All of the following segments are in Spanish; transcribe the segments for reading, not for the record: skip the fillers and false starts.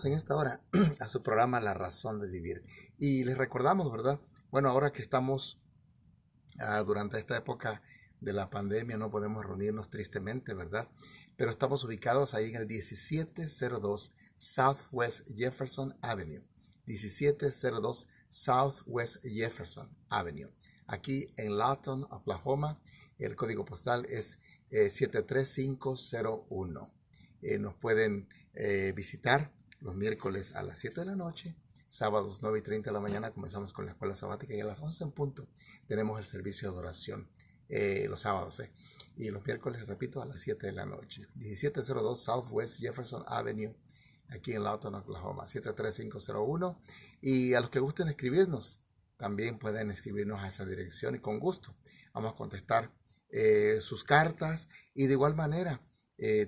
En esta hora a su programa La Razón de Vivir. Y les recordamos, ¿verdad? Bueno, ahora que estamos durante esta época de la pandemia, no podemos reunirnos tristemente, ¿verdad? Pero estamos ubicados ahí en el 1702 Southwest Jefferson Avenue. 1702 Southwest Jefferson Avenue. Aquí en Lawton, Oklahoma. El código postal es 73501. Nos pueden visitar los miércoles a las 7 de la noche, sábados 9:30 de la mañana comenzamos con la escuela sabática y a las 11 en punto tenemos el servicio de adoración los sábados. Y los miércoles, repito, a las 7 de la noche. 1702 Southwest Jefferson Avenue, aquí en Lawton, Oklahoma, 73501. Y a los que gusten escribirnos, también pueden escribirnos a esa dirección y con gusto vamos a contestar sus cartas y de igual manera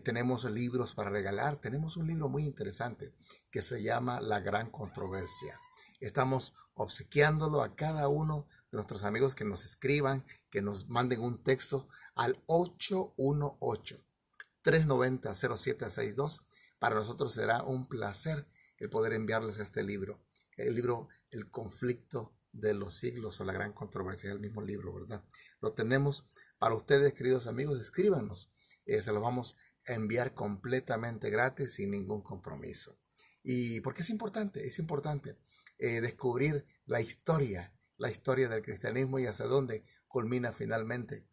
tenemos libros para regalar. Tenemos un libro muy interesante que se llama La Gran Controversia. Estamos obsequiándolo a cada uno de nuestros amigos que nos escriban, que nos manden un texto al 818-390-0762. Para nosotros será un placer el poder enviarles este libro. El libro El conflicto de los siglos o La Gran Controversia, es el mismo libro, ¿verdad? Lo tenemos para ustedes, queridos amigos. Escríbanos. Se lo vamos a enviar completamente gratis, sin ningún compromiso. ¿Y por qué es importante? Es importante descubrir la historia del cristianismo y hacia dónde culmina finalmente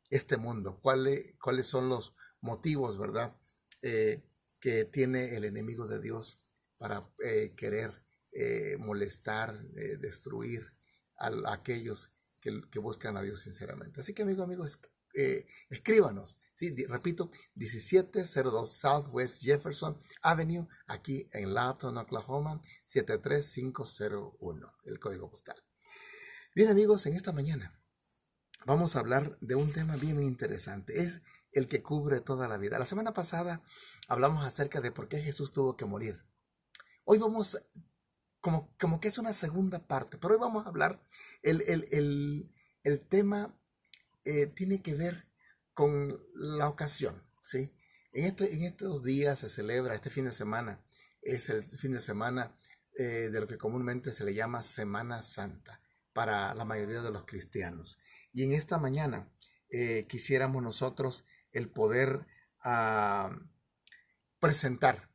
este mundo. ¿Cuáles son los motivos, verdad, que tiene el enemigo de Dios para querer molestar, destruir a aquellos que buscan a Dios sinceramente? Así que, amigos, escríbanos. Sí, repito, 1702 Southwest Jefferson Avenue, aquí en Lawton, Oklahoma, 73501, el código postal. Bien, amigos, en esta mañana vamos a hablar de un tema bien interesante. Es el que cubre toda la vida. La semana pasada hablamos acerca de por qué Jesús tuvo que morir. Hoy vamos, como que es una segunda parte, pero hoy vamos a hablar, el tema tiene que ver con la ocasión, ¿sí? En estos días se celebra, este fin de semana, es el fin de semana de lo que comúnmente se le llama Semana Santa para la mayoría de los cristianos. Y en esta mañana quisiéramos nosotros el poder presentar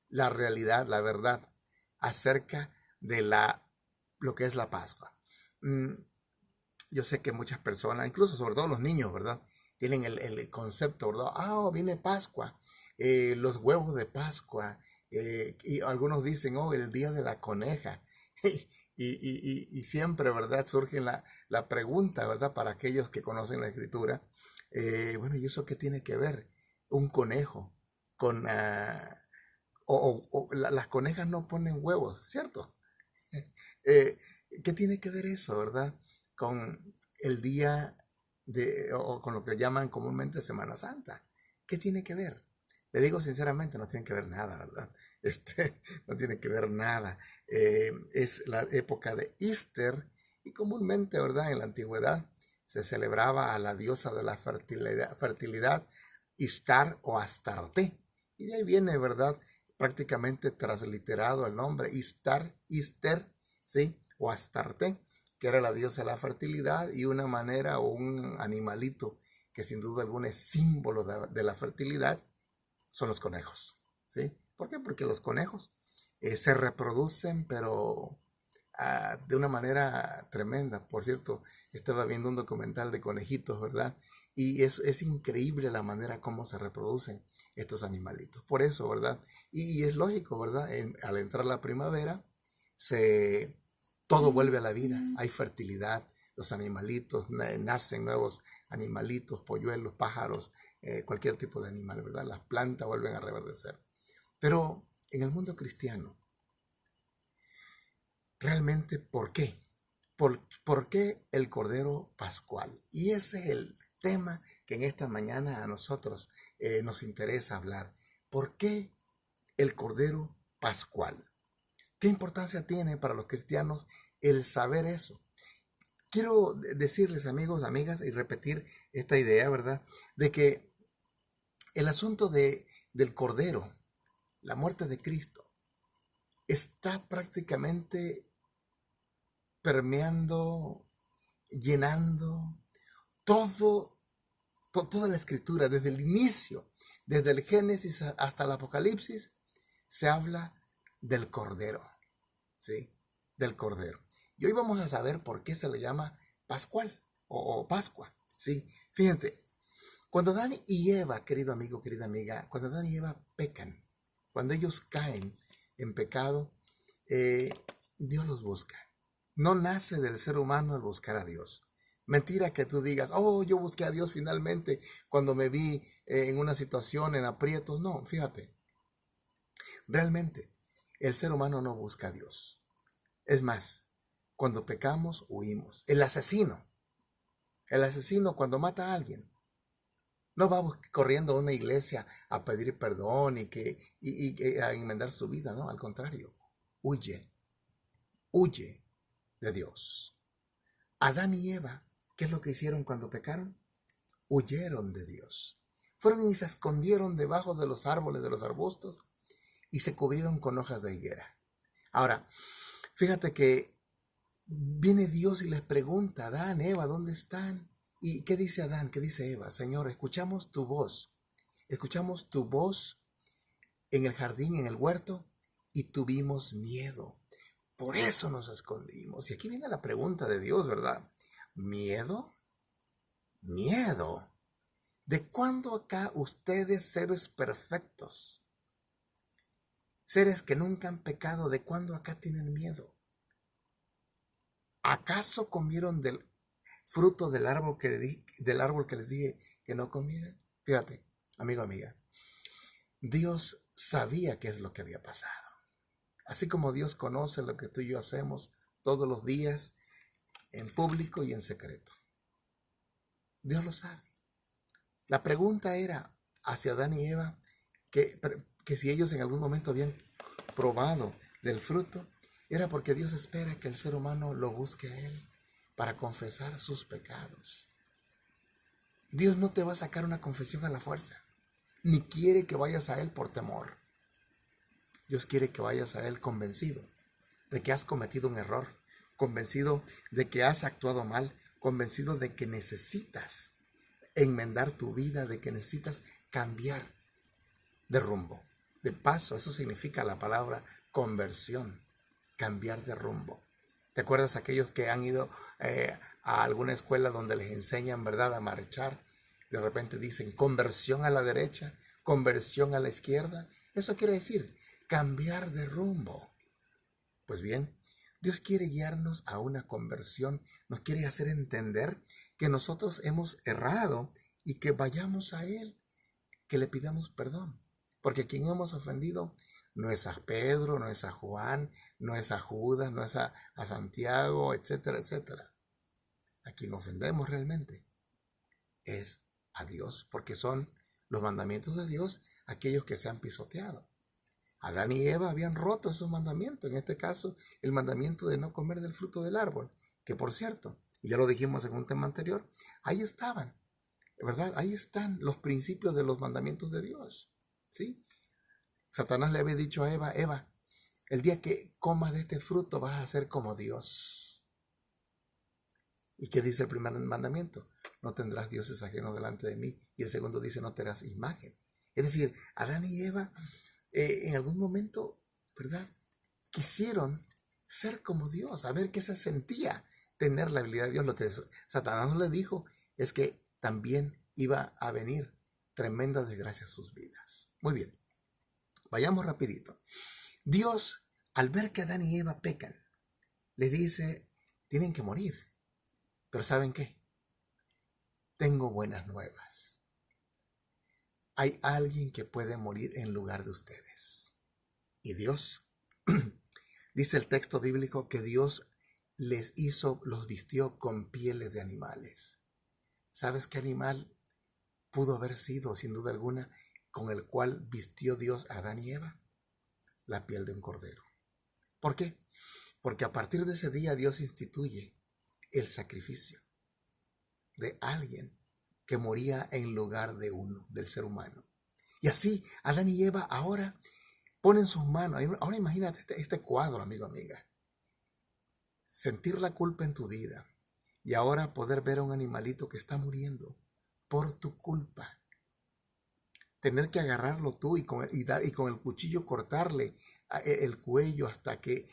la realidad, la verdad acerca de lo que es la Pascua. Yo sé que muchas personas, incluso sobre todo los niños, ¿verdad? Tienen el concepto, ¿verdad? Viene Pascua, los huevos de Pascua, y algunos dicen, el día de la coneja. Y siempre, ¿verdad? Surge la pregunta, ¿verdad? Para aquellos que conocen la escritura, bueno, ¿y eso qué tiene que ver? Un conejo con... las conejas no ponen huevos, ¿cierto? Eh, ¿Qué tiene que ver eso, verdad? Con el día o con lo que llaman comúnmente Semana Santa. ¿Qué tiene que ver? Le digo sinceramente, no tiene que ver nada, ¿verdad? No tiene que ver nada. Es la época de Easter y comúnmente, ¿verdad? En la antigüedad se celebraba a la diosa de la fertilidad Ishtar o Astarte. Y de ahí viene, ¿verdad? Prácticamente transliterado el nombre Easter, ¿sí? O Astarte, que era la diosa de la fertilidad, y una manera o un animalito que sin duda alguna es símbolo de la fertilidad, son los conejos, ¿sí? ¿Por qué? Porque los conejos se reproducen, pero de una manera tremenda. Por cierto, estaba viendo un documental de conejitos, ¿verdad? Y es increíble la manera como se reproducen estos animalitos. Por eso, ¿verdad? Y es lógico, ¿verdad? Al entrar la primavera, todo vuelve a la vida. Hay fertilidad, los animalitos, nacen nuevos animalitos, polluelos, pájaros, cualquier tipo de animal, ¿verdad? Las plantas vuelven a reverdecer. Pero en el mundo cristiano, realmente, ¿por qué? ¿Por qué el Cordero Pascual? Y ese es el tema que en esta mañana a nosotros nos interesa hablar. ¿Por qué el Cordero Pascual? ¿Qué importancia tiene para los cristianos el saber eso? Quiero decirles, amigos, amigas, y repetir esta idea, ¿verdad? De que el asunto del Cordero la muerte de Cristo está prácticamente permeando, llenando todo, toda la escritura, desde el inicio, desde el Génesis hasta el Apocalipsis, se habla del Cordero, ¿sí? Del Cordero. Y hoy vamos a saber por qué se le llama Pascual o Pascua, ¿sí? Fíjate, cuando Adán y Eva, querido amigo, querida amiga, cuando Adán y Eva pecan, cuando ellos caen en pecado, eh, Dios los busca. No nace del ser humano el buscar a Dios. Mentira que tú digas, oh, yo busqué a Dios finalmente cuando me vi en una situación, en aprietos. No, fíjate, realmente el ser humano no busca a Dios. Es más, cuando pecamos, huimos. El asesino cuando mata a alguien, no va corriendo a una iglesia a pedir perdón y a enmendar su vida, no, al contrario, huye, huye de Dios. Adán y Eva, ¿qué es lo que hicieron cuando pecaron? Huyeron de Dios. Fueron y se escondieron debajo de los árboles, de los arbustos, y se cubrieron con hojas de higuera. Ahora, fíjate que viene Dios y les pregunta, Adán, Eva, ¿dónde están? ¿Y qué dice Adán? ¿Qué dice Eva? Señor, escuchamos tu voz en el jardín, en el huerto, y tuvimos miedo. Por eso nos escondimos. Y aquí viene la pregunta de Dios, ¿verdad? ¿Miedo? Miedo. ¿De cuándo acá ustedes, seres perfectos, seres que nunca han pecado, de cuándo acá tienen miedo? ¿Acaso comieron del fruto del árbol que les dije que no comieran? Fíjate, amigo, amiga, Dios sabía qué es lo que había pasado. Así como Dios conoce lo que tú y yo hacemos todos los días, en público y en secreto. Dios lo sabe. La pregunta era hacia Adán y Eva que si ellos en algún momento habían probado del fruto, era porque Dios espera que el ser humano lo busque a Él para confesar sus pecados. Dios no te va a sacar una confesión a la fuerza, ni quiere que vayas a Él por temor. Dios quiere que vayas a Él convencido de que has cometido un error, convencido de que has actuado mal, convencido de que necesitas enmendar tu vida, de que necesitas cambiar de rumbo, de paso. Eso significa la palabra conversión, cambiar de rumbo. ¿Te acuerdas aquellos que han ido a alguna escuela donde les enseñan, verdad, a marchar? De repente dicen conversión a la derecha, conversión a la izquierda. Eso quiere decir cambiar de rumbo. Pues bien, Dios quiere guiarnos a una conversión, nos quiere hacer entender que nosotros hemos errado y que vayamos a Él, que le pidamos perdón. Porque quien hemos ofendido no es a Pedro, no es a Juan, no es a Judas, no es a Santiago, etcétera, etcétera. A quien ofendemos realmente es a Dios, porque son los mandamientos de Dios aquellos que se han pisoteado. Adán y Eva habían roto esos mandamientos, en este caso el mandamiento de no comer del fruto del árbol, que por cierto, y ya lo dijimos en un tema anterior, ahí estaban, ¿verdad? Ahí están los principios de los mandamientos de Dios, ¿sí? Satanás le había dicho a Eva, Eva, el día que comas de este fruto vas a ser como Dios. ¿Y qué dice el primer mandamiento? No tendrás dioses ajenos delante de mí. Y el segundo dice, no tendrás imagen. Es decir, Adán y Eva en algún momento, ¿verdad? Quisieron ser como Dios, a ver qué se sentía tener la habilidad de Dios. Lo que Satanás le dijo es que también iba a venir tremenda desgracia a sus vidas. Muy bien, vayamos rapidito. Dios, al ver que Adán y Eva pecan, les dice, tienen que morir. Pero ¿saben qué? Tengo buenas nuevas. Hay alguien que puede morir en lugar de ustedes. Y Dios, dice el texto bíblico que Dios los vistió con pieles de animales. ¿Sabes qué animal pudo haber sido, sin duda alguna, con el cual vistió Dios a Adán y Eva? La piel de un cordero. ¿Por qué? Porque a partir de ese día Dios instituye el sacrificio de alguien que moría en lugar de uno, del ser humano. Y así Adán y Eva ahora pone en sus manos. Ahora imagínate este cuadro, amigo, amiga. Sentir la culpa en tu vida y ahora poder ver a un animalito que está muriendo por tu culpa. Tener que agarrarlo tú y con el cuchillo cortarle el cuello hasta que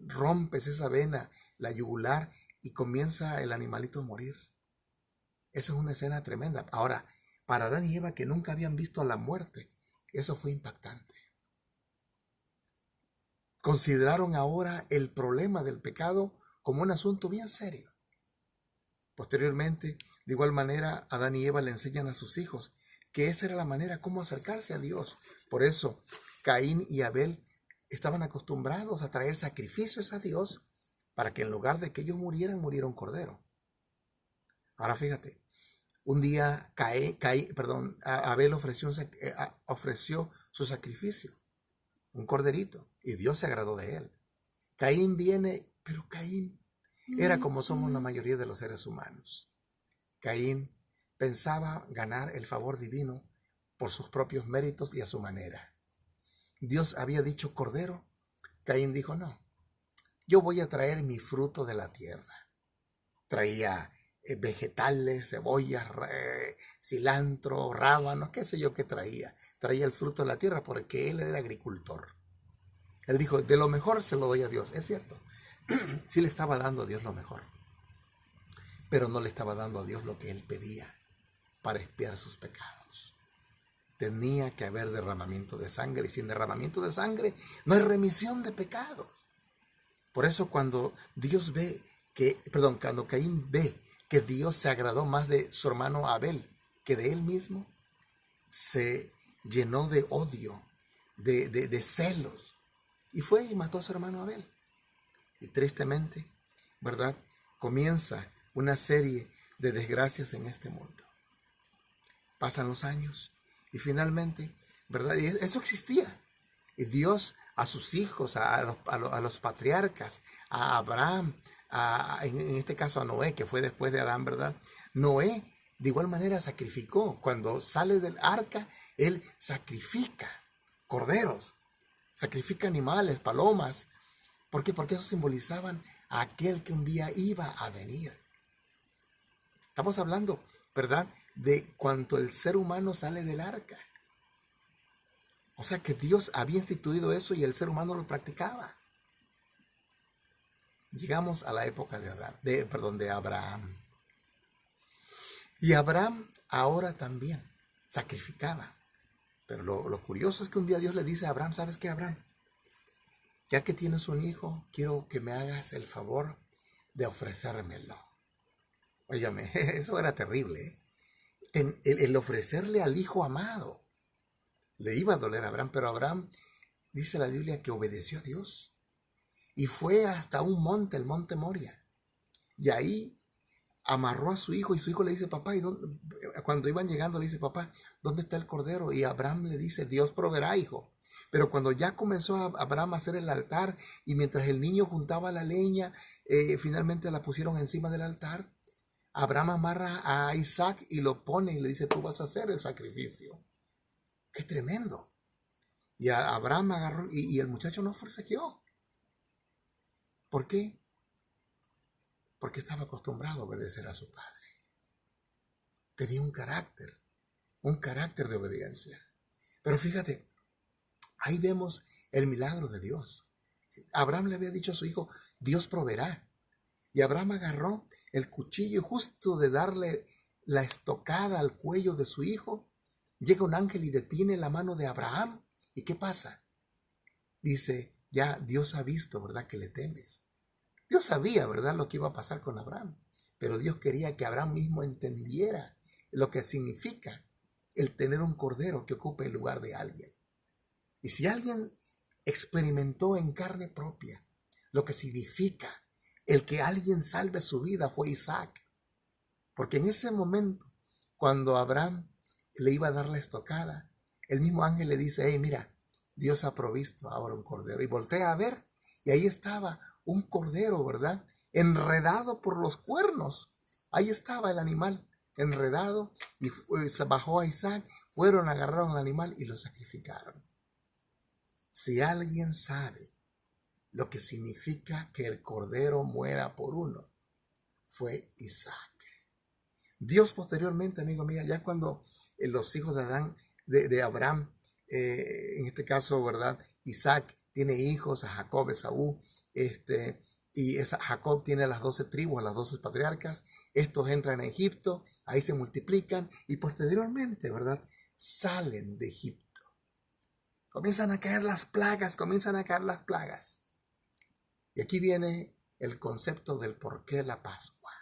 rompes esa vena, la yugular, y comienza el animalito a morir. Esa es una escena tremenda. Ahora, para Adán y Eva, que nunca habían visto la muerte, eso fue impactante. Consideraron ahora el problema del pecado como un asunto bien serio. Posteriormente, de igual manera, Adán y Eva le enseñan a sus hijos que esa era la manera como acercarse a Dios. Por eso, Caín y Abel estaban acostumbrados a traer sacrificios a Dios para que en lugar de que ellos murieran, muriera un cordero. Ahora fíjate, un día Abel ofreció su sacrificio, un corderito, y Dios se agradó de él. Caín viene, pero Caín era como somos la mayoría de los seres humanos. Caín pensaba ganar el favor divino por sus propios méritos y a su manera. Dios había dicho cordero. Caín dijo, no, yo voy a traer mi fruto de la tierra. Traía vegetales, cebollas, cilantro, rábanos, qué sé yo qué traía. Traía el fruto de la tierra porque él era agricultor. Él dijo, de lo mejor se lo doy a Dios. Es cierto, sí le estaba dando a Dios lo mejor, pero no le estaba dando a Dios lo que él pedía para expiar sus pecados. Tenía que haber derramamiento de sangre, y sin derramamiento de sangre no hay remisión de pecados. Por eso cuando cuando Caín ve que Dios se agradó más de su hermano Abel que de él mismo, se llenó de odio, de celos, y fue y mató a su hermano Abel. Y tristemente, ¿verdad?, comienza una serie de desgracias en este mundo. Pasan los años y finalmente, ¿verdad?, y eso existía. Y Dios a sus hijos, a los patriarcas, a Abraham, en este caso a Noé, que fue después de Adán, ¿verdad? Noé de igual manera sacrificó. Cuando sale del arca, él sacrifica corderos, sacrifica animales, palomas. ¿Por qué? Porque eso simbolizaban a aquel que un día iba a venir. Estamos hablando, ¿verdad?, de cuando el ser humano sale del arca. O sea que Dios había instituido eso y el ser humano lo practicaba. Llegamos a la época de Abraham. Y Abraham ahora también sacrificaba. Pero lo curioso es que un día Dios le dice a Abraham, ¿sabes qué, Abraham? Ya que tienes un hijo, quiero que me hagas el favor de ofrecérmelo. Óyame, eso era terrible, ¿eh? El ofrecerle al hijo amado. Le iba a doler a Abraham, pero Abraham, dice la Biblia, que obedeció a Dios. Y fue hasta un monte, el monte Moria. Y ahí amarró a su hijo y su hijo le dice, papá, cuando iban llegando le dice, papá, ¿dónde está el cordero? Y Abraham le dice, Dios proveerá, hijo. Pero cuando ya comenzó Abraham a hacer el altar y mientras el niño juntaba la leña, finalmente la pusieron encima del altar, Abraham amarra a Isaac y lo pone y le dice, tú vas a hacer el sacrificio. ¡Qué tremendo! Y Abraham agarró y el muchacho no forcejeó. ¿Por qué? Porque estaba acostumbrado a obedecer a su padre. Tenía un carácter de obediencia. Pero fíjate, ahí vemos el milagro de Dios. Abraham le había dicho a su hijo, Dios proveerá. Y Abraham agarró el cuchillo y justo de darle la estocada al cuello de su hijo, llega un ángel y detiene la mano de Abraham. ¿Y qué pasa? Dice, ya Dios ha visto, ¿verdad?, que le temes. Dios sabía, ¿verdad?, lo que iba a pasar con Abraham. Pero Dios quería que Abraham mismo entendiera lo que significa el tener un cordero que ocupe el lugar de alguien. Y si alguien experimentó en carne propia lo que significa el que alguien salve su vida, fue Isaac. Porque en ese momento, cuando Abraham le iba a dar la estocada, el mismo ángel le dice, hey, mira, Dios ha provisto ahora un cordero. Y voltea a ver, y ahí estaba un cordero, ¿verdad?, enredado por los cuernos. Ahí estaba el animal enredado, y bajó a Isaac, agarraron al animal y lo sacrificaron. Si alguien sabe lo que significa que el cordero muera por uno, fue Isaac. Dios posteriormente, amigo mío, ya cuando los hijos de Adán, de Abraham, en este caso, ¿verdad? Isaac tiene hijos, a Jacob, Esaú, y Jacob tiene las 12 tribus, las 12 patriarcas. Estos entran a Egipto, ahí se multiplican y posteriormente, ¿verdad? Salen de Egipto. Comienzan a caer las plagas, Y aquí viene el concepto del por qué la Pascua,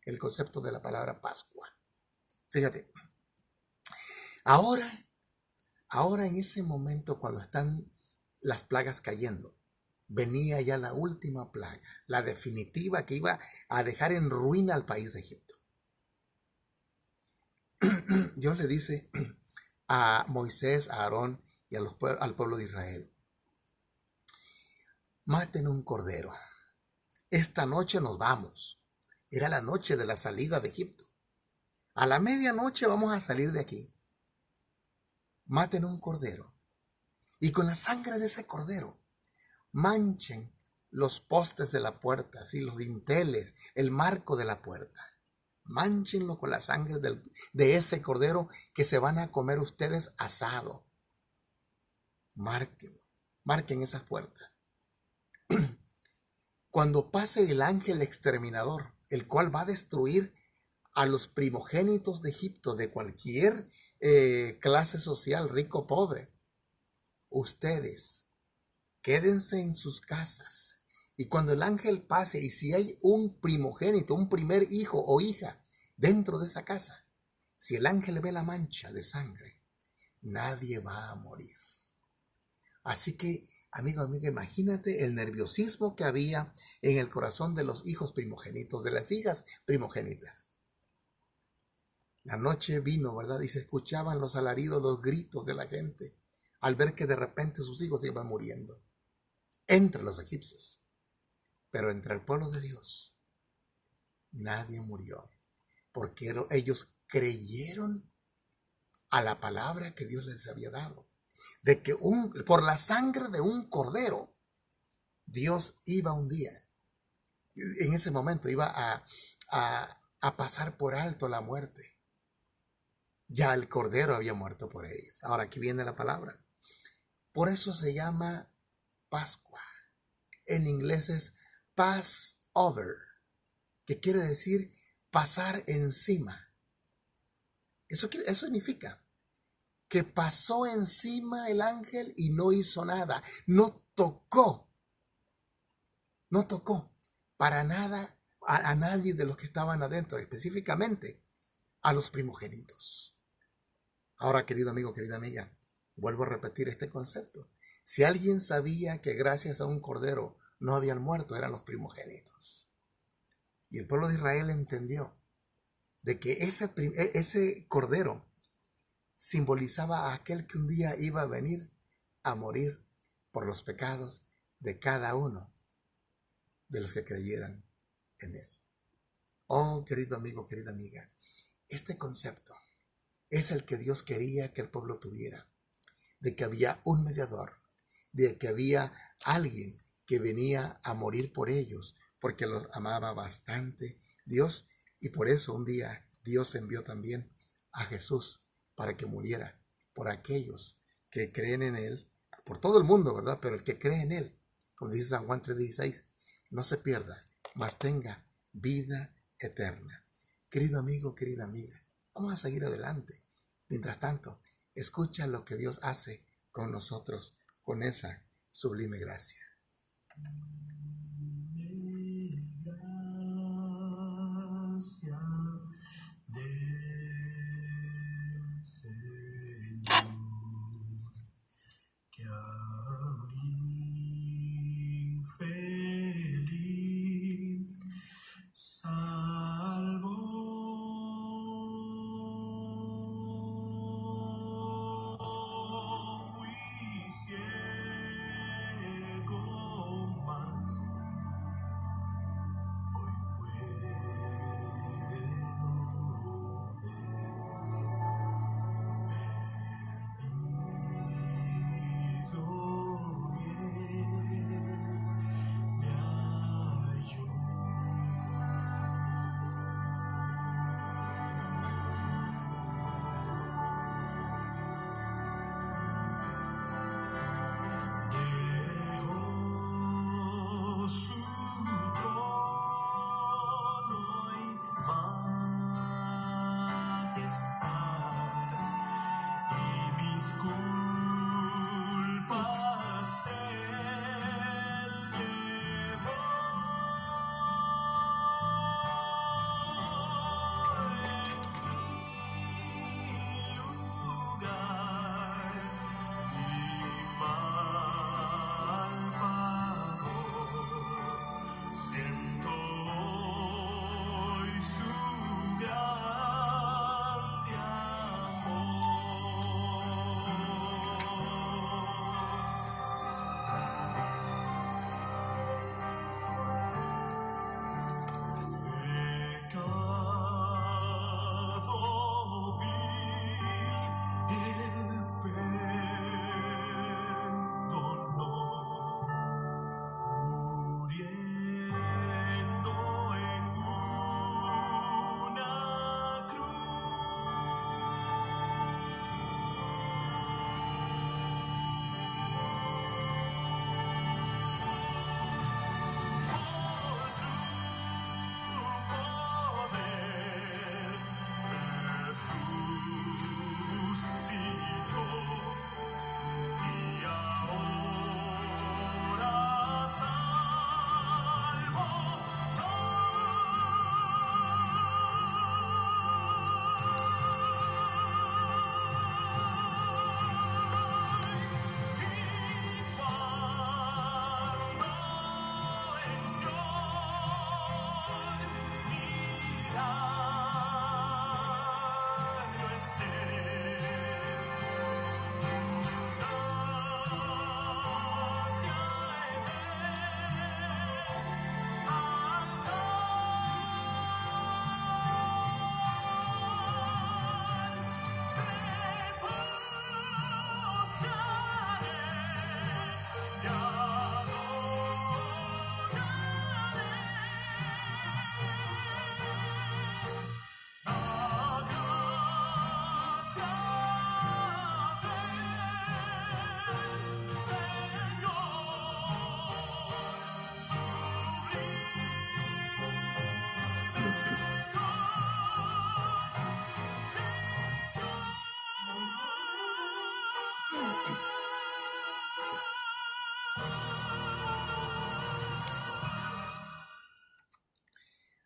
el concepto de la palabra Pascua. Fíjate, ahora en ese momento cuando están las plagas cayendo, venía ya la última plaga, la definitiva que iba a dejar en ruina al país de Egipto. Dios le dice a Moisés, a Aarón y al pueblo de Israel: maten un cordero. Esta noche nos vamos. Era la noche de la salida de Egipto. A la medianoche vamos a salir de aquí. Maten un cordero. Y con la sangre de ese cordero, manchen los postes de la puerta, ¿sí? Los dinteles, el marco de la puerta. Mánchenlo con la sangre de ese cordero que se van a comer ustedes asado. Márquenlo. Marquen esas puertas. Cuando pase el ángel exterminador, el cual va a destruir a los primogénitos de Egipto, de cualquier clase social, rico o pobre, ustedes quédense en sus casas. Y cuando el ángel pase, y si hay un primogénito, un primer hijo o hija dentro de esa casa, si el ángel ve la mancha de sangre, nadie va a morir. Así que, amigo, amiga, imagínate el nerviosismo que había en el corazón de los hijos primogénitos, de las hijas primogénitas. La noche vino, ¿verdad? Y se escuchaban los alaridos, los gritos de la gente, al ver que de repente sus hijos se iban muriendo. Entre los egipcios. Pero entre el pueblo de Dios, nadie murió. Porque ellos creyeron a la palabra que Dios les había dado. De que por la sangre de un cordero, Dios iba un día, en ese momento iba a pasar por alto la muerte. Ya el cordero había muerto por ellos. Ahora aquí viene la palabra. Por eso se llama Pascua. En inglés es Passover, que quiere decir pasar encima. Eso significa que pasó encima el ángel y no hizo nada. No tocó para nada a nadie de los que estaban adentro, específicamente a los primogénitos. Ahora, querido amigo, querida amiga, vuelvo a repetir este concepto. Si alguien sabía que gracias a un cordero no habían muerto, eran los primogénitos. Y el pueblo de Israel entendió de que ese cordero simbolizaba a aquel que un día iba a venir a morir por los pecados de cada uno de los que creyeran en él. Oh, querido amigo, querida amiga, este concepto es el que Dios quería que el pueblo tuviera, de que había un mediador, de que había alguien que venía a morir por ellos, porque los amaba bastante Dios, y por eso un día Dios envió también a Jesús para que muriera por aquellos que creen en Él, por todo el mundo, ¿verdad? Pero el que cree en Él, como dice San Juan 3:16, no se pierda, mas tenga vida eterna. Querido amigo, querida amiga, vamos a seguir adelante. Mientras tanto, escucha lo que Dios hace con nosotros, con esa sublime gracia.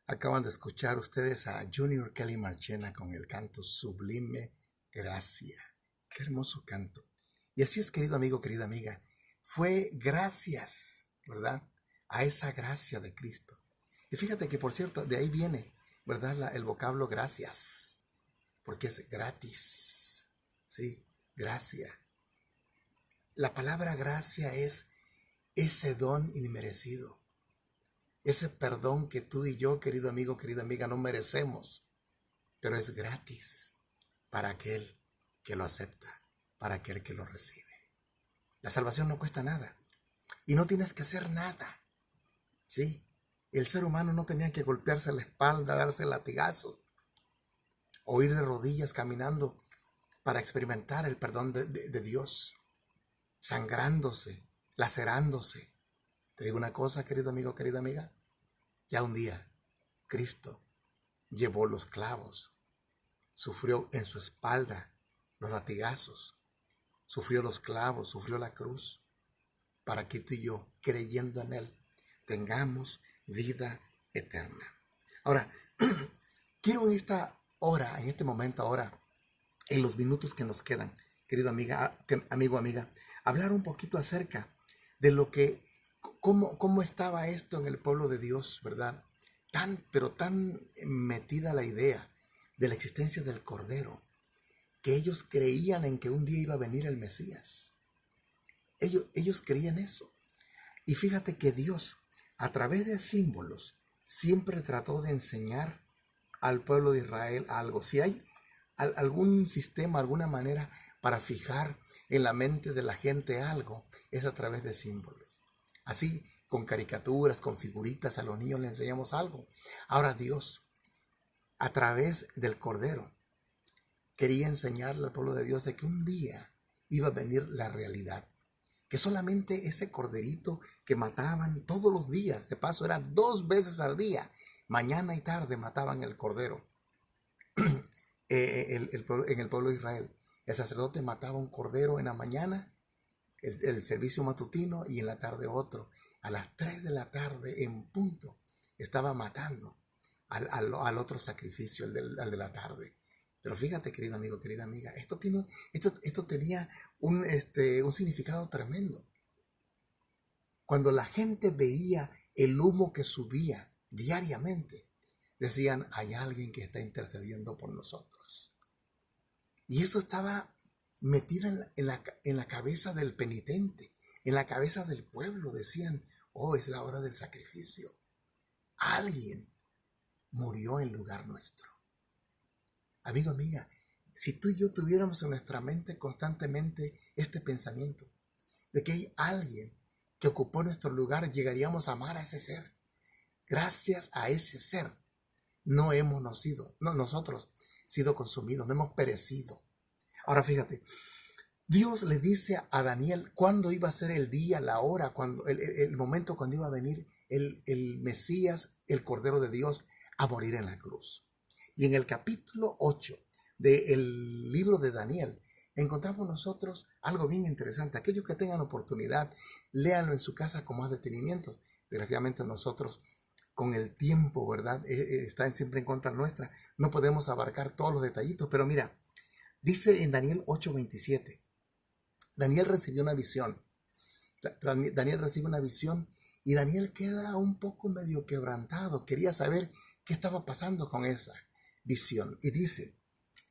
Acaban de escuchar ustedes a Junior Kelly Marchena con el canto Sublime Gracia. Qué hermoso canto. Y así es, querido amigo, querida amiga. Fue gracias, ¿verdad? A esa gracia de Cristo. Y fíjate que, por cierto, de ahí viene, ¿verdad? El vocablo gracias. Porque es gratis. ¿Sí? Gracia. La palabra gracia es ese don inmerecido. Ese perdón que tú y yo, querido amigo, querida amiga, no merecemos, pero es gratis para aquel que lo acepta, para aquel que lo recibe. La salvación no cuesta nada y no tienes que hacer nada, ¿sí? El ser humano no tenía que golpearse la espalda, darse latigazos o ir de rodillas caminando para experimentar el perdón de Dios, sangrándose, lacerándose. Te digo una cosa, querido amigo, querida amiga. Ya un día, Cristo llevó los clavos, sufrió en su espalda los latigazos, sufrió los clavos, sufrió la cruz, para que tú y yo, creyendo en Él, tengamos vida eterna. Ahora, quiero en esta hora, en este momento ahora, en los minutos que nos quedan, querido amigo, amiga, hablar un poquito acerca de lo que, cómo estaba esto en el pueblo de Dios, ¿verdad? Pero tan metida la idea de la existencia del Cordero, que ellos creían en que un día iba a venir el Mesías. Ellos creían eso. Y fíjate que Dios, a través de símbolos, siempre trató de enseñar al pueblo de Israel algo. Si hay algún sistema, alguna manera para fijar en la mente de la gente algo, es a través de símbolos. Así, con caricaturas, con figuritas, a los niños les enseñamos algo. Ahora Dios, a través del Cordero, quería enseñarle al pueblo de Dios de que un día iba a venir la realidad. Que solamente ese corderito que mataban todos los días, de paso era 2 veces al día, mañana y tarde mataban el cordero. En el pueblo de Israel, el sacerdote mataba un cordero en la mañana, el servicio matutino, y en la tarde otro. A las 3 de la tarde en punto estaba matando al otro sacrificio, al de la tarde. Pero fíjate, querido amigo, querida amiga, esto tenía un significado tremendo. Cuando la gente veía el humo que subía diariamente, decían, hay alguien que está intercediendo por nosotros. Y esto estaba metido en la cabeza del penitente, en la cabeza del pueblo. Decían, oh, es la hora del sacrificio. Alguien murió en lugar nuestro. Amigo, amiga, si tú y yo tuviéramos en nuestra mente constantemente este pensamiento de que hay alguien que ocupó nuestro lugar, llegaríamos a amar a ese ser. Gracias a ese ser no hemos nosotros sido consumidos, no hemos perecido. Ahora fíjate, Dios le dice a Daniel cuándo iba a ser el día, la hora, el momento cuando iba a venir el Mesías, el Cordero de Dios, a morir en la cruz. Y en el capítulo 8 del libro de Daniel, encontramos nosotros algo bien interesante. Aquellos que tengan oportunidad, léanlo en su casa con más detenimiento. Desgraciadamente nosotros, con el tiempo, ¿verdad? Está siempre en contra nuestra. No podemos abarcar todos los detallitos, pero mira, dice en Daniel 8:27, Daniel recibió una visión. Daniel recibe una visión y Daniel queda un poco medio quebrantado. Quería saber qué estaba pasando con esa visión. Y dice,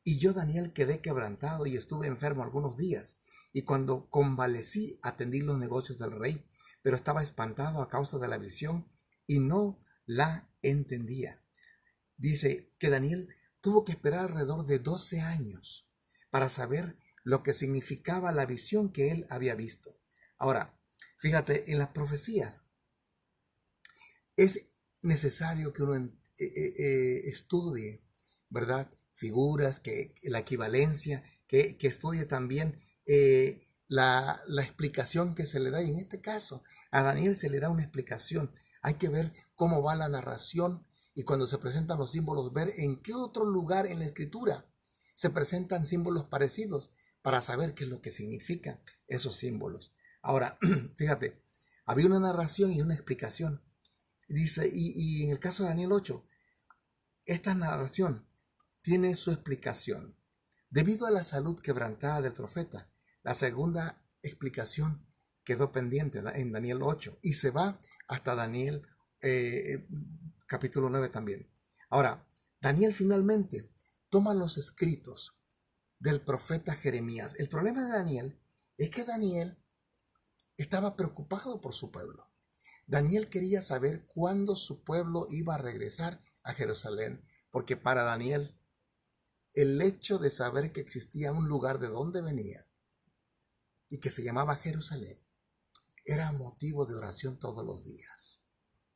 y yo, Daniel, quedé quebrantado y estuve enfermo algunos días. Y cuando convalecí, atendí los negocios del rey, pero estaba espantado a causa de la visión y no la entendía. Dice que Daniel tuvo que esperar alrededor de 12 años para saber lo que significaba la visión que él había visto. Ahora, fíjate, en las profecías es necesario que uno estudie, ¿verdad? Figuras, que la equivalencia, que estudie también la explicación que se le da. Y en este caso, a Daniel se le da una explicación. Hay que ver cómo va la narración y cuando se presentan los símbolos, ver en qué otro lugar en la escritura se presentan símbolos parecidos para saber qué es lo que significan esos símbolos. Ahora, fíjate, había una narración y una explicación. Dice, y en el caso de Daniel 8, esta narración tiene su explicación. Debido a la salud quebrantada del profeta, la segunda explicación quedó pendiente en Daniel 8 y se va hasta Daniel capítulo 9 también. Ahora, Daniel finalmente toma los escritos del profeta Jeremías. El problema de Daniel es que Daniel estaba preocupado por su pueblo. Daniel quería saber cuándo su pueblo iba a regresar a Jerusalén, porque para Daniel el hecho de saber que existía un lugar de donde venía y que se llamaba Jerusalén era motivo de oración todos los días.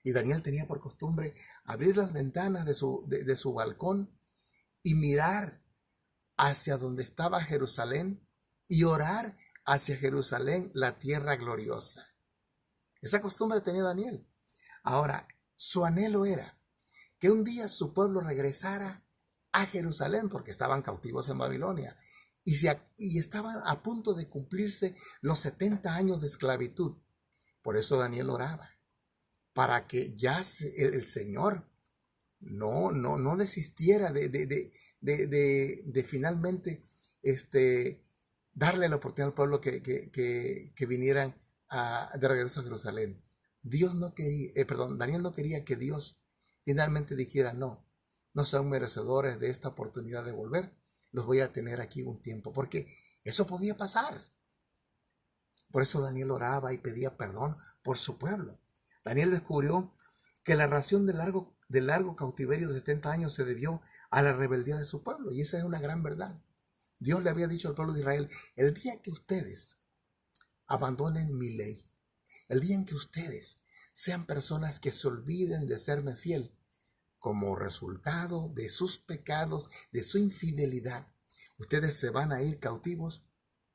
Y Daniel tenía por costumbre abrir las ventanas de su balcón y mirar hacia donde estaba Jerusalén y orar hacia Jerusalén, la tierra gloriosa. Esa costumbre tenía Daniel. Ahora, su anhelo era que un día su pueblo regresara a Jerusalén porque estaban cautivos en Babilonia y estaban a punto de cumplirse los 70 años de esclavitud. Por eso Daniel oraba, para que ya el Señor no desistiera de finalmente darle la oportunidad al pueblo que vinieran de regreso a Jerusalén. Daniel no quería que Dios finalmente dijera, no son merecedores de esta oportunidad de volver, los voy a tener aquí un tiempo, porque eso podía pasar. Por eso Daniel oraba y pedía perdón por su pueblo. Daniel descubrió que la razón del largo cautiverio de 70 años se debió a la rebeldía de su pueblo, y esa es una gran verdad. Dios le había dicho al pueblo de Israel, el día que ustedes abandonen mi ley, el día en que ustedes sean personas que se olviden de serme fiel, como resultado de sus pecados, de su infidelidad, ustedes se van a ir cautivos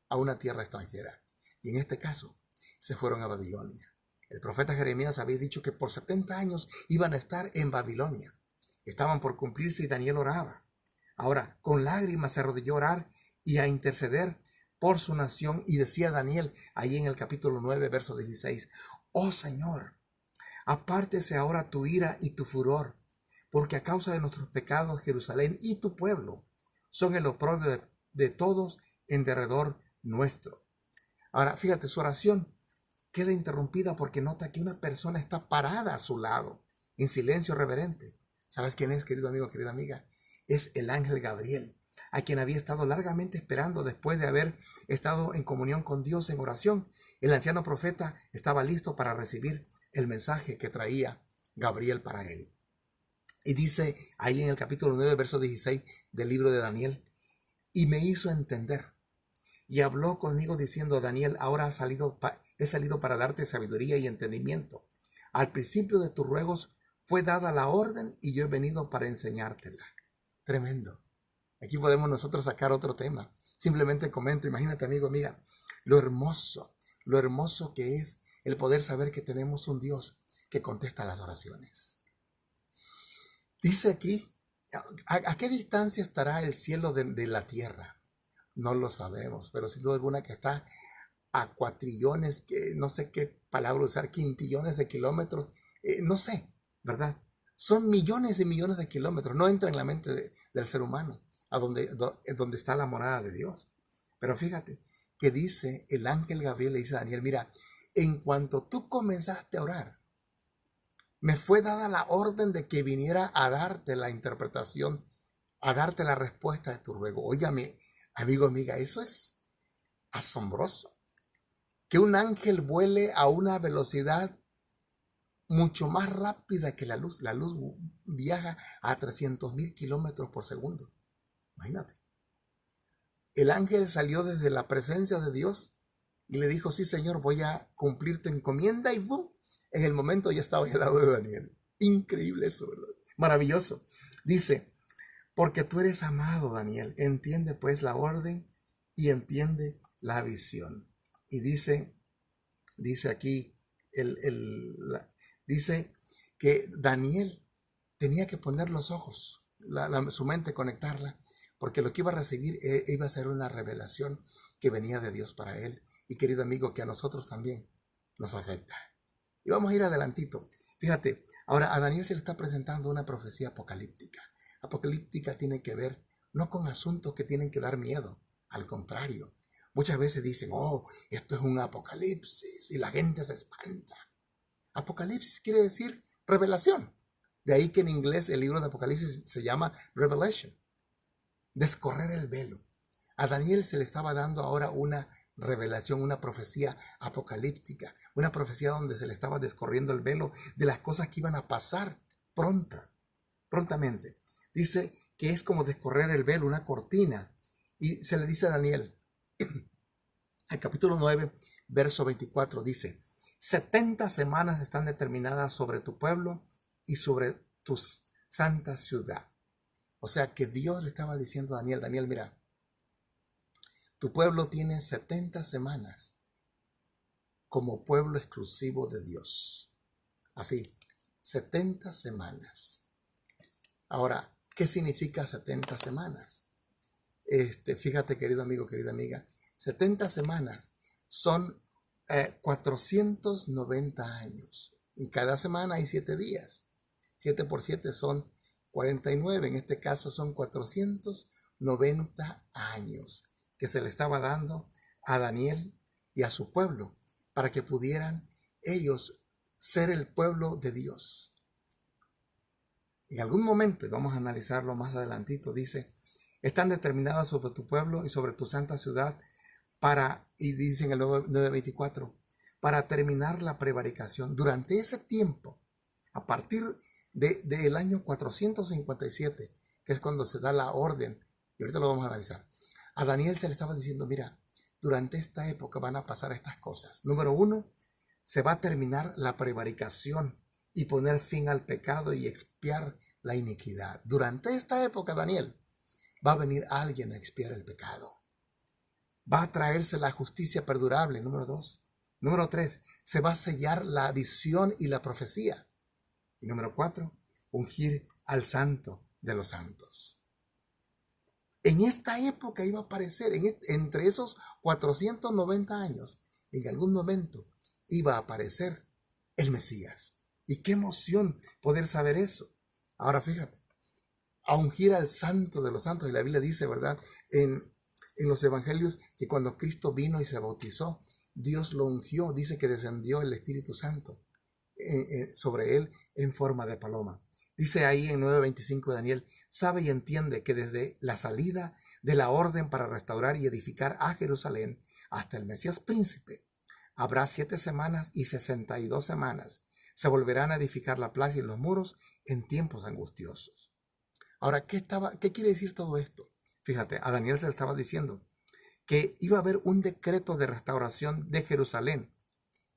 a una tierra extranjera. Y en este caso, se fueron a Babilonia. El profeta Jeremías había dicho que por 70 años iban a estar en Babilonia. Estaban por cumplirse y Daniel oraba. Ahora, con lágrimas se arrodilló a orar y a interceder por su nación, y decía Daniel, ahí en el capítulo 9, verso 16, oh Señor, apártese ahora tu ira y tu furor, porque a causa de nuestros pecados Jerusalén y tu pueblo son el oprobio de todos en derredor nuestro. Ahora, fíjate, su oración queda interrumpida porque nota que una persona está parada a su lado, en silencio reverente. ¿Sabes quién es, querido amigo, querida amiga? Es el ángel Gabriel, a quien había estado largamente esperando después de haber estado en comunión con Dios en oración. El anciano profeta estaba listo para recibir el mensaje que traía Gabriel para él. Y dice ahí en el capítulo 9, verso 16 del libro de Daniel, y me hizo entender. Y habló conmigo diciendo, Daniel, ahora he salido para darte sabiduría y entendimiento. Al principio de tus ruegos fue dada la orden y yo he venido para enseñártela. Tremendo. Aquí podemos nosotros sacar otro tema. Simplemente comento, imagínate, amigo, amiga, lo hermoso que es el poder saber que tenemos un Dios que contesta las oraciones. Dice aquí, ¿a qué distancia estará el cielo de la tierra? No lo sabemos, pero sin duda alguna que está a cuatrillones, no sé qué palabra usar, quintillones de kilómetros, no sé, ¿verdad? Son millones y millones de kilómetros, no entra en la mente del ser humano, donde está la morada de Dios. Pero fíjate que dice el ángel Gabriel, le dice a Daniel, mira, en cuanto tú comenzaste a orar, me fue dada la orden de que viniera a darte la interpretación, a darte la respuesta de tu ruego. Óigame, amigo, amiga, eso es asombroso. Que un ángel vuele a una velocidad mucho más rápida que la luz. La luz viaja a 300,000 kilómetros por segundo. Imagínate. El ángel salió desde la presencia de Dios y le dijo, sí, Señor, voy a cumplir tu encomienda. Y ¡bum! En el momento ya estaba al lado de Daniel. Increíble eso, ¿verdad? Maravilloso. Dice, porque tú eres amado, Daniel. Entiende pues la orden y entiende la visión. Y dice aquí, dice que Daniel tenía que poner los ojos, su mente, conectarla, porque lo que iba a recibir iba a ser una revelación que venía de Dios para él. Y querido amigo, que a nosotros también nos afecta. Y vamos a ir adelantito. Fíjate, ahora a Daniel se le está presentando una profecía apocalíptica. apocalíptica tiene que ver no con asuntos que tienen que dar miedo, al contrario. Muchas veces dicen, oh, esto es un apocalipsis y la gente se espanta. Apocalipsis quiere decir revelación. De ahí que en inglés el libro de Apocalipsis se llama Revelation, descorrer el velo. A Daniel se le estaba dando ahora una revelación, una profecía apocalíptica, una profecía donde se le estaba descorriendo el velo de las cosas que iban a pasar prontamente. Dice que es como descorrer el velo, una cortina. Y se le dice a Daniel, el capítulo 9, verso 24, dice, 70 semanas están determinadas sobre tu pueblo y sobre tu santa ciudad. O sea que Dios le estaba diciendo a Daniel, Daniel, mira, tu pueblo tiene 70 semanas como pueblo exclusivo de Dios. Así, 70 semanas. Ahora, ¿qué significa 70 semanas? Fíjate, querido amigo, querida amiga, 70 semanas son 490 años. En cada semana hay 7 días. 7 por 7 son 49. En este caso son 490 años que se le estaba dando a Daniel y a su pueblo para que pudieran ellos ser el pueblo de Dios. En algún momento, y vamos a analizarlo más adelantito, dice, están determinadas sobre tu pueblo y sobre tu santa ciudad y dice en el 9:24, para terminar la prevaricación. Durante ese tiempo, a partir del año 457, que es cuando se da la orden, y ahorita lo vamos a analizar, a Daniel se le estaba diciendo, mira, durante esta época van a pasar estas cosas. Número 1, se va a terminar la prevaricación y poner fin al pecado y expiar la iniquidad. Durante esta época, Daniel, va a venir alguien a expiar el pecado. Va a traerse la justicia perdurable, número 2. Número 3, se va a sellar la visión y la profecía. Y número 4, ungir al santo de los santos. En esta época iba a aparecer, entre esos 490 años, en algún momento iba a aparecer el Mesías. Y qué emoción poder saber eso. Ahora fíjate, a ungir al santo de los santos, y la Biblia dice, ¿verdad?, en los evangelios, que cuando Cristo vino y se bautizó, Dios lo ungió, dice que descendió el Espíritu Santo sobre él en forma de paloma. Dice ahí en 9:25 de Daniel, sabe y entiende que desde la salida de la orden para restaurar y edificar a Jerusalén hasta el Mesías príncipe, habrá 7 semanas y 62 semanas. Se volverán a edificar la plaza y los muros en tiempos angustiosos. Ahora, ¿qué quiere decir todo esto? Fíjate, a Daniel se le estaba diciendo que iba a haber un decreto de restauración de Jerusalén,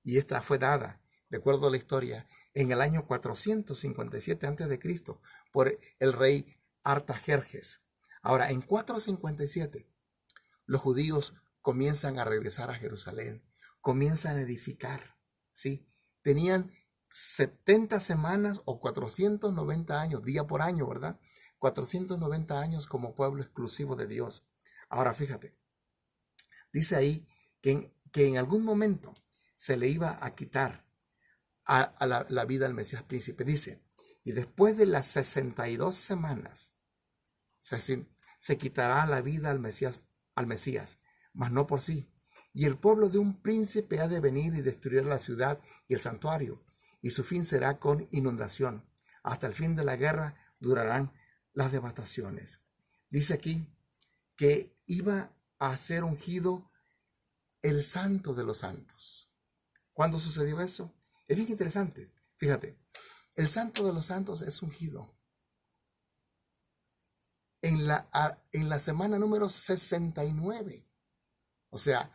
y esta fue dada, de acuerdo a la historia, en el año 457 a.C. por el rey Artajerjes. Ahora, en 457, los judíos comienzan a regresar a Jerusalén, comienzan a edificar, ¿sí? Tenían 70 semanas o 490 años, día por año, ¿verdad? 490 años como pueblo exclusivo de Dios. Ahora fíjate, dice ahí que en algún momento se le iba a quitar a la vida al Mesías príncipe. Dice, y después de las 62 semanas se quitará la vida al Mesías, mas no por sí. Y el pueblo de un príncipe ha de venir y destruir la ciudad y el santuario, y su fin será con inundación. Hasta el fin de la guerra durarán las devastaciones. Dice aquí que iba a ser ungido el santo de los santos. ¿Cuándo sucedió eso? Es bien interesante. Fíjate, el santo de los santos es ungido en la semana número 69. O sea,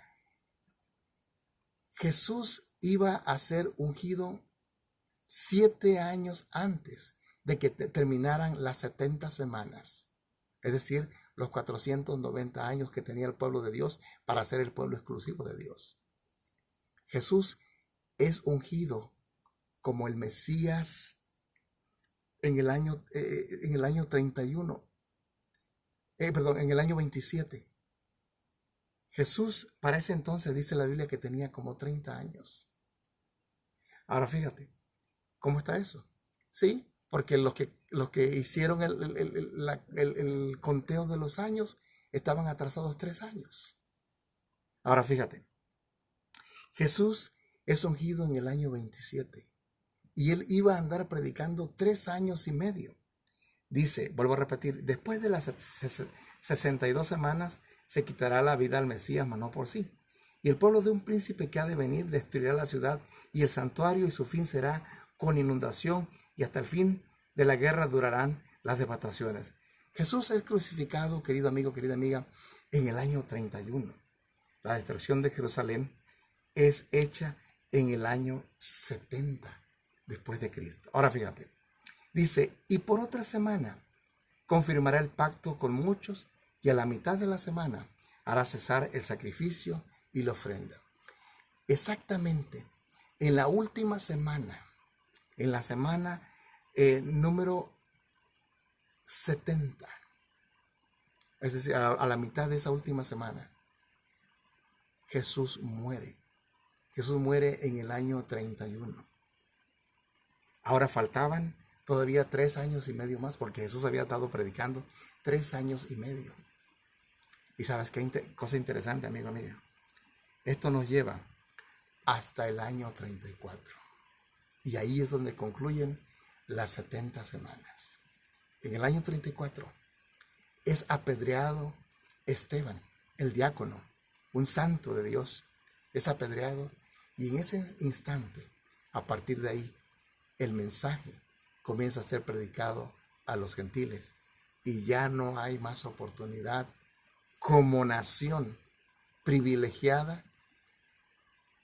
Jesús iba a ser ungido 7 años antes de que terminaran las 70 semanas. Es decir, los 490 años que tenía el pueblo de Dios para ser el pueblo exclusivo de Dios. Jesús es ungido como el Mesías en el año 31, en el año 27. Jesús para ese entonces dice la Biblia que tenía como 30 años. Ahora fíjate, ¿cómo está eso? Sí, porque los que hicieron el conteo de los años estaban atrasados 3 años. Ahora fíjate, Jesús es ungido en el año 27 y él iba a andar predicando 3 años y medio. Dice, vuelvo a repetir, después de las 62 semanas se quitará la vida al Mesías, mas no por sí. Y el pueblo de un príncipe que ha de venir destruirá la ciudad y el santuario, y su fin será con inundación, y hasta el fin de la guerra durarán las devastaciones. Jesús es crucificado, querido amigo, querida amiga, en el año 31. La destrucción de Jerusalén es hecha en el año 70 después de Cristo. Ahora fíjate, dice, y por otra semana confirmará el pacto con muchos, y a la mitad de la semana hará cesar el sacrificio y la ofrenda. Exactamente, en la última semana, en la semana número 70, es decir, a la mitad de esa última semana, Jesús muere. Jesús muere en el año 31. Ahora faltaban todavía 3 años y medio más, porque Jesús había estado predicando 3 años y medio. Y sabes qué cosa interesante, amigo, amiga. Esto nos lleva hasta el año 34. Y ahí es donde concluyen las 70 semanas. En el año 34 es apedreado Esteban, el diácono, un santo de Dios. Es apedreado, y en ese instante, a partir de ahí, el mensaje comienza a ser predicado a los gentiles, y ya no hay más oportunidad como nación privilegiada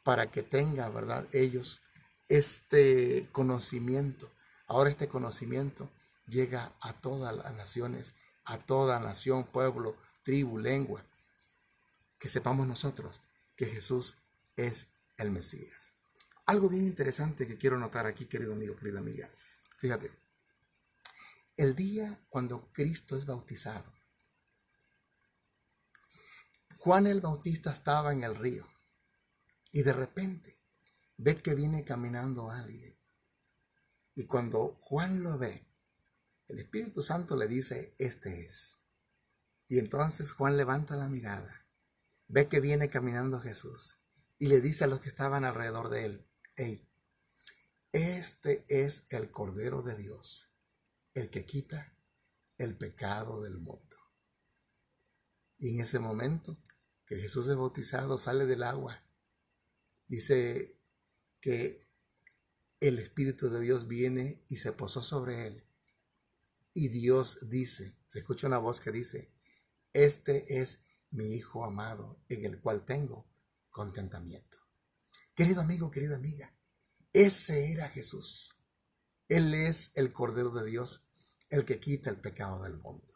para que tenga, ¿verdad?, ellos este conocimiento. Ahora este conocimiento llega a todas las naciones, a toda nación, pueblo, tribu, lengua. Que sepamos nosotros que Jesús es el Mesías. Algo bien interesante que quiero notar aquí, querido amigo, querida amiga. Fíjate, el día cuando Cristo es bautizado, Juan el Bautista estaba en el río y de repente ve que viene caminando alguien. Y cuando Juan lo ve, el Espíritu Santo le dice, este es. Y entonces Juan levanta la mirada, ve que viene caminando Jesús y le dice a los que estaban alrededor de él, hey, este es el Cordero de Dios, el que quita el pecado del mundo. Y en ese momento que Jesús es bautizado, sale del agua, dice que el Espíritu de Dios viene y se posó sobre él. Y Dios dice, se escucha una voz que dice, este es mi Hijo amado, en el cual tengo contentamiento. Querido amigo, querida amiga, ese era Jesús. Él es el Cordero de Dios, el que quita el pecado del mundo.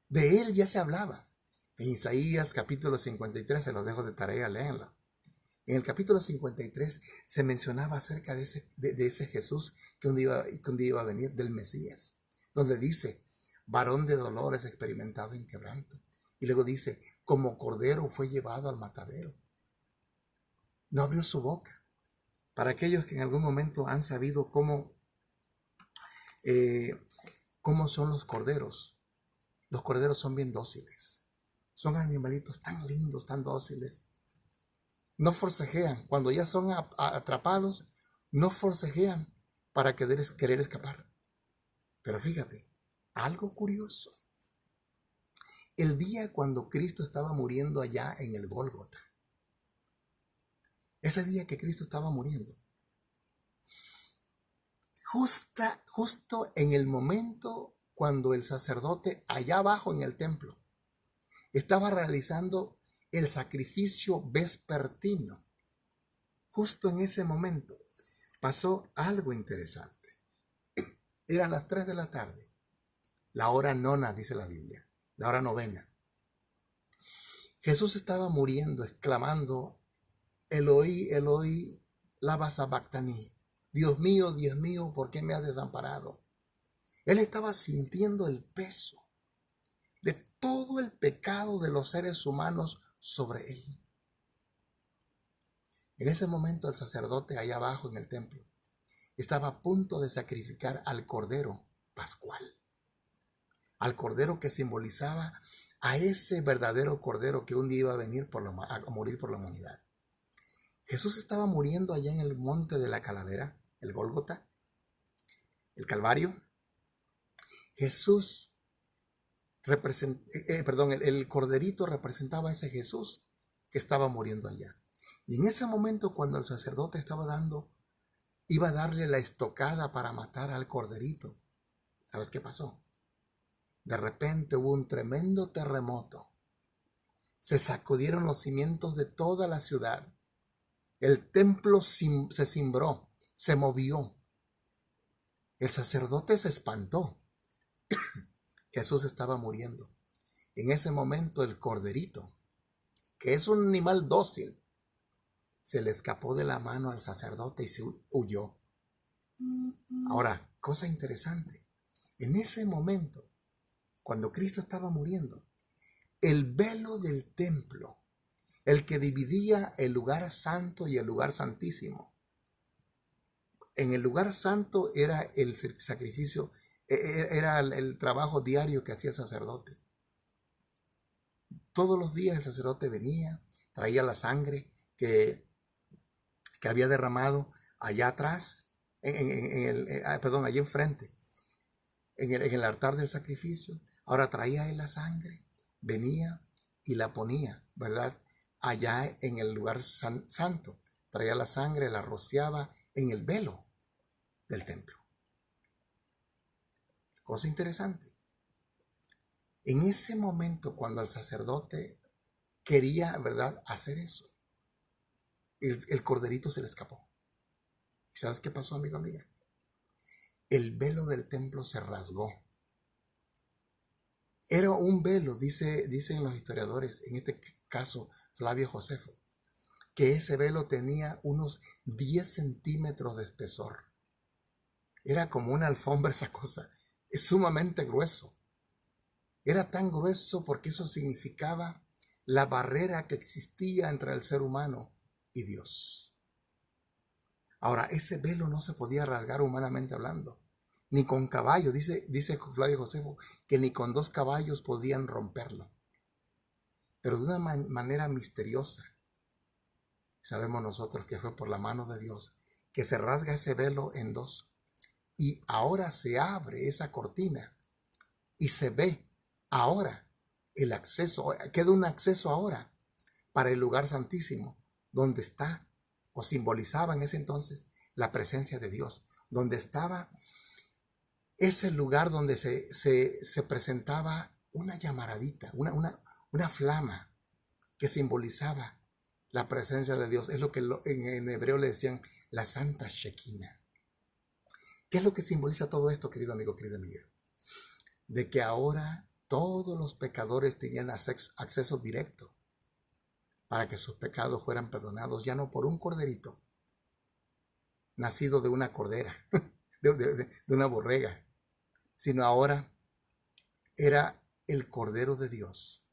De él ya se hablaba. En Isaías capítulo 53, se los dejo de tarea, léanlo. En el capítulo 53 se mencionaba acerca de ese Jesús que un día iba a venir, del Mesías, donde dice, varón de dolores, experimentado en quebranto. Y luego dice, como cordero fue llevado al matadero. No abrió su boca. Para aquellos que en algún momento han sabido cómo son los corderos son bien dóciles. Son animalitos tan lindos, tan dóciles. No forcejean. Cuando ya son atrapados, no forcejean para querer escapar. Pero fíjate, algo curioso. El día cuando Cristo estaba muriendo allá en el Gólgota, ese día que Cristo estaba muriendo, justo en el momento cuando el sacerdote allá abajo en el templo estaba realizando el sacrificio vespertino, justo en ese momento pasó algo interesante. Eran las 3 de la tarde, la hora nona, dice la Biblia, la hora novena. Jesús estaba muriendo, exclamando, Eloi, Eloi, lama sabactani. Dios mío, ¿por qué me has desamparado? Él estaba sintiendo el peso de todo el pecado de los seres humanos sobre él. En ese momento el sacerdote allá abajo en el templo estaba a punto de sacrificar al Cordero Pascual, al Cordero que simbolizaba a ese verdadero Cordero que un día iba a venir a morir por la humanidad. Jesús estaba muriendo allá en el monte de la Calavera, el Gólgota, el Calvario. Jesús el corderito representaba a ese Jesús que estaba muriendo allá. Y en ese momento, cuando el sacerdote iba a darle la estocada para matar al corderito, ¿sabes qué pasó? De repente hubo un tremendo terremoto. Se sacudieron los cimientos de toda la ciudad. El templo se cimbró, se movió. El sacerdote se espantó. Jesús estaba muriendo. En ese momento el corderito, que es un animal dócil, se le escapó de la mano al sacerdote y se huyó. Ahora, cosa interesante. En ese momento, cuando Cristo estaba muriendo, el velo del templo, el que dividía el lugar santo y el lugar santísimo. En el lugar santo era el sacrificio, era el trabajo diario que hacía el sacerdote. Todos los días el sacerdote venía, traía la sangre que había derramado allá atrás, allá enfrente, en el altar del sacrificio. Ahora traía él la sangre, venía y la ponía, ¿verdad? Allá en el lugar santo. Traía la sangre, la rociaba en el velo del templo. Cosa interesante. En ese momento, cuando el sacerdote quería, ¿verdad?, hacer eso, el corderito se le escapó. ¿Y sabes qué pasó, amigo, amiga? El velo del templo se rasgó. Era un velo, dicen los historiadores, en este caso Flavio Josefo, que ese velo tenía unos 10 centímetros de espesor. Era como una alfombra esa cosa. Es sumamente grueso. Era tan grueso porque eso significaba la barrera que existía entre el ser humano y Dios. Ahora, ese velo no se podía rasgar humanamente hablando, ni con caballo. Dice Flavio Josefo que ni con 2 caballos podían romperlo. Pero de una manera misteriosa, sabemos nosotros que fue por la mano de Dios que se rasga ese velo en 2. Y ahora se abre esa cortina y se ve ahora el acceso, queda un acceso ahora para el lugar santísimo, donde está o simbolizaba en ese entonces la presencia de Dios, donde estaba ese lugar donde se presentaba una llamaradita, una flama que simbolizaba la presencia de Dios. Es lo que en hebreo le decían la Santa Shekinah. ¿Qué es lo que simboliza todo esto, querido amigo, querida amiga? De que ahora todos los pecadores tenían acceso directo para que sus pecados fueran perdonados, ya no por un corderito nacido de una cordera, de una borrega, sino ahora era el Cordero de Dios,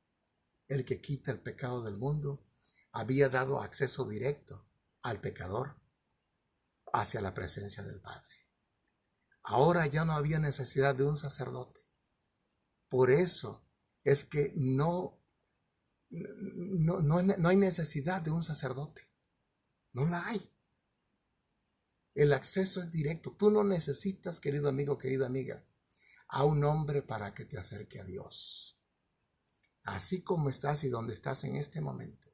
el que quita el pecado del mundo. Había dado acceso directo al pecador hacia la presencia del Padre. Ahora ya no había necesidad de un sacerdote. Por eso es que no hay necesidad de un sacerdote. No la hay. El acceso es directo. Tú no necesitas, querido amigo, querida amiga, a un hombre para que te acerque a Dios. Así como estás y donde estás en este momento,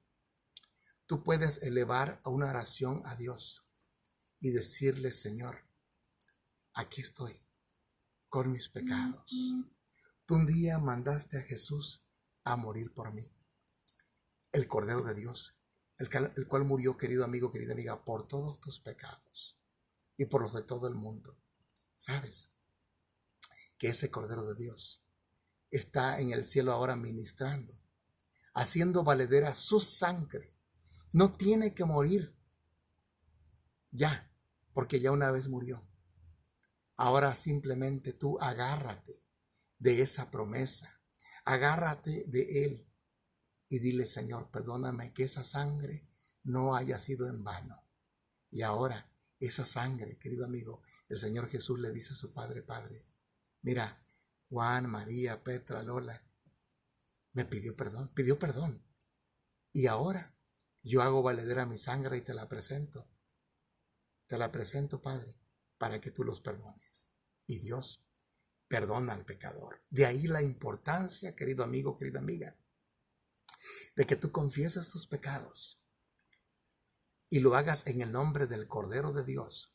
tú puedes elevar una oración a Dios y decirle: Señor, aquí estoy con mis pecados. Tú un día mandaste a Jesús a morir por mí, el Cordero de Dios, el cual murió, querido amigo, querida amiga, por todos tus pecados y por los de todo el mundo. ¿Sabes que ese Cordero de Dios está en el cielo ahora ministrando, haciendo valedera su sangre? No tiene que morir ya, porque ya una vez murió. Ahora simplemente tú agárrate de esa promesa, agárrate de Él y dile: Señor, perdóname que esa sangre no haya sido en vano. Y ahora esa sangre, querido amigo, el Señor Jesús le dice a su Padre, Padre, mira, Juan, María, Petra, Lola, me pidió perdón. Y ahora yo hago valedera mi sangre y te la presento. Te la presento, Padre, para que tú los perdones. Y Dios perdona al pecador. De ahí la importancia, querido amigo, querida amiga, de que tú confieses tus pecados y lo hagas en el nombre del Cordero de Dios.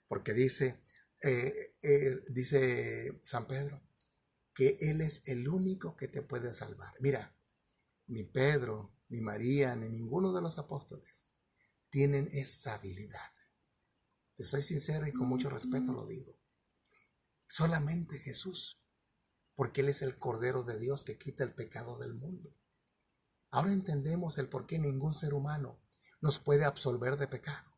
Porque dice San Pedro que Él es el único que te puede salvar. Mira, ni Pedro, ni María, ni ninguno de los apóstoles tienen esa habilidad. Te soy sincero y con mucho respeto lo digo. Solamente Jesús, porque Él es el Cordero de Dios que quita el pecado del mundo. Ahora entendemos el por qué ningún ser humano nos puede absolver de pecado.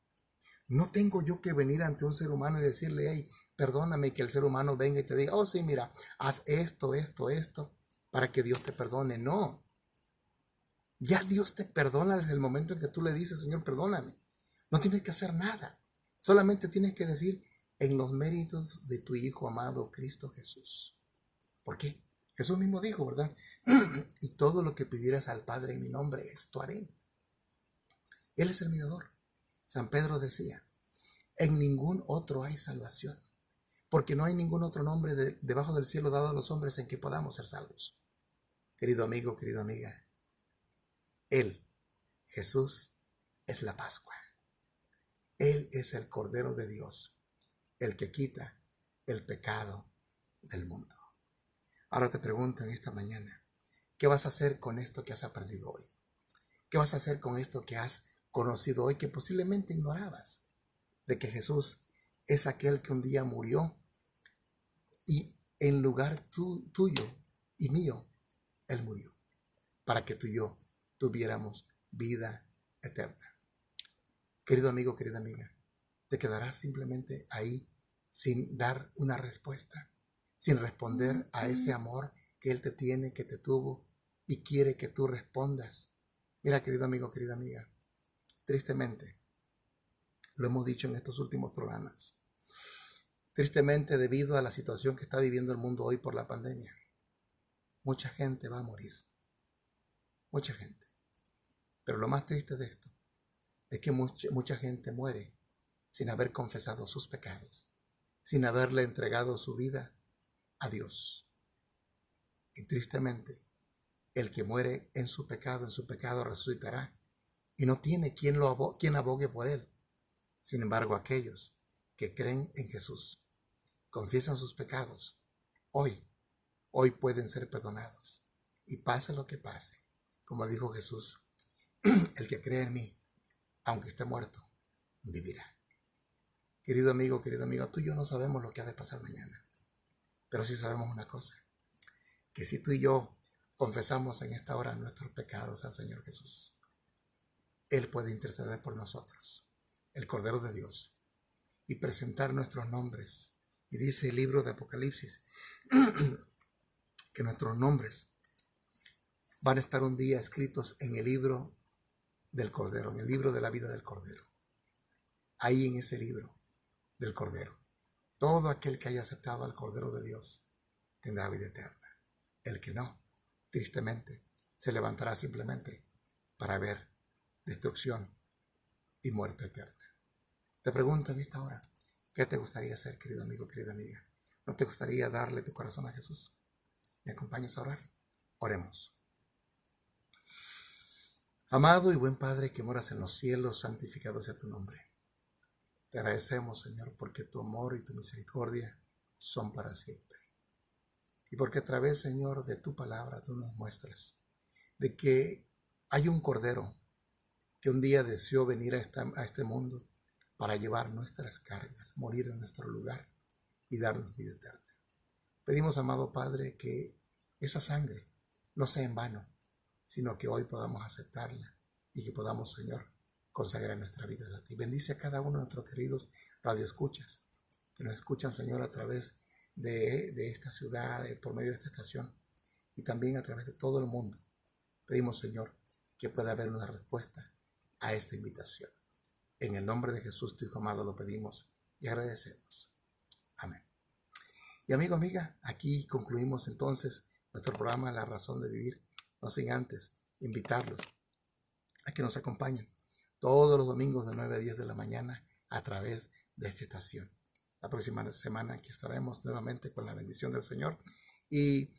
No tengo yo que venir ante un ser humano y decirle, hey, perdóname, que el ser humano venga y te diga, oh sí, mira, haz esto, para que Dios te perdone. No, ya Dios te perdona desde el momento en que tú le dices, Señor, perdóname. No tienes que hacer nada. Solamente tienes que decir, en los méritos de tu Hijo amado Cristo Jesús. ¿Por qué? Jesús mismo dijo, ¿verdad? Y todo lo que pidieras al Padre en mi nombre, esto haré. Él es el mediador. San Pedro decía, en ningún otro hay salvación, porque no hay ningún otro nombre debajo del cielo dado a los hombres en que podamos ser salvos. Querido amigo, querida amiga, Él, Jesús, es la Pascua. Él es el Cordero de Dios, el que quita el pecado del mundo. Ahora te pregunto en esta mañana, ¿qué vas a hacer con esto que has aprendido hoy? ¿Qué vas a hacer con esto que has conocido hoy que posiblemente ignorabas? De que Jesús es aquel que un día murió y en lugar tuyo y mío, Él murió para que tú y yo tuviéramos vida eterna. Querido amigo, querida amiga, ¿te quedarás simplemente ahí sin dar una respuesta, sin responder a ese amor que Él te tiene, que te tuvo y quiere que tú respondas? Mira, querido amigo, querida amiga, tristemente, lo hemos dicho en estos últimos programas, tristemente debido a la situación que está viviendo el mundo hoy por la pandemia, mucha gente va a morir, mucha gente. Pero lo más triste de esto es que mucha gente muere sin haber confesado sus pecados, sin haberle entregado su vida a Dios. Y tristemente, el que muere en su pecado resucitará y no tiene quien abogue por él. Sin embargo, aquellos que creen en Jesús, confiesan sus pecados, hoy pueden ser perdonados. Y pase lo que pase, como dijo Jesús, el que cree en mí, aunque esté muerto, vivirá. Querido amigo, querida amiga, tú y yo no sabemos lo que ha de pasar mañana, pero sí sabemos una cosa, que si tú y yo confesamos en esta hora nuestros pecados al Señor Jesús, Él puede interceder por nosotros, el Cordero de Dios, y presentar nuestros nombres. Y dice el libro de Apocalipsis que nuestros nombres van a estar un día escritos en el libro del Cordero, en el libro de la vida del Cordero. Ahí en ese libro del Cordero, todo aquel que haya aceptado al Cordero de Dios tendrá vida eterna. El que no, tristemente, se levantará simplemente para ver destrucción y muerte eterna. Te pregunto en esta hora, ¿qué te gustaría hacer, querido amigo, querida amiga? ¿No te gustaría darle tu corazón a Jesús? ¿Me acompañas a orar? Oremos. Amado y buen Padre que moras en los cielos, santificado sea tu nombre. Te agradecemos, Señor, porque tu amor y tu misericordia son para siempre. Y porque a través, Señor, de tu palabra tú nos muestras de que hay un Cordero que un día deseó venir a este mundo para llevar nuestras cargas, morir en nuestro lugar y darnos vida eterna. Pedimos, amado Padre, que esa sangre no sea en vano, sino que hoy podamos aceptarla y que podamos, Señor, consagrar nuestra vida a ti. Bendice a cada uno de nuestros queridos radioescuchas, que nos escuchan, Señor, a través de esta ciudad, por medio de esta estación, y también a través de todo el mundo. Pedimos, Señor, que pueda haber una respuesta a esta invitación. En el nombre de Jesús, tu Hijo amado, lo pedimos y agradecemos. Amén. Y amigo, amiga, aquí concluimos entonces nuestro programa La Razón de Vivir. No sin antes invitarlos a que nos acompañen todos los domingos de 9 a 10 de la mañana a través de esta estación. La próxima semana aquí estaremos nuevamente con la bendición del Señor. Y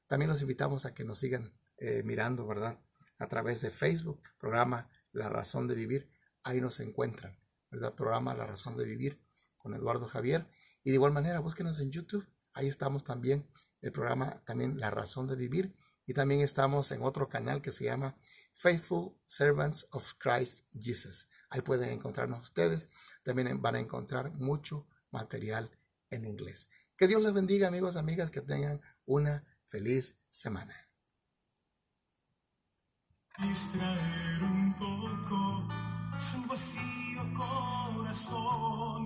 también los invitamos a que nos sigan mirando, ¿verdad? A través de Facebook, programa La Razón de Vivir. Ahí nos encuentran, ¿verdad? Programa La Razón de Vivir con Eduardo Javier. Y de igual manera, búsquenos en YouTube. Ahí estamos también, el programa también La Razón de Vivir. Y también estamos en otro canal que se llama Faithful Servants of Christ Jesus. Ahí pueden encontrarnos ustedes. También van a encontrar mucho material en inglés. Que Dios les bendiga, amigos, amigas, que tengan una feliz semana. Distraer un poco su vacío corazón.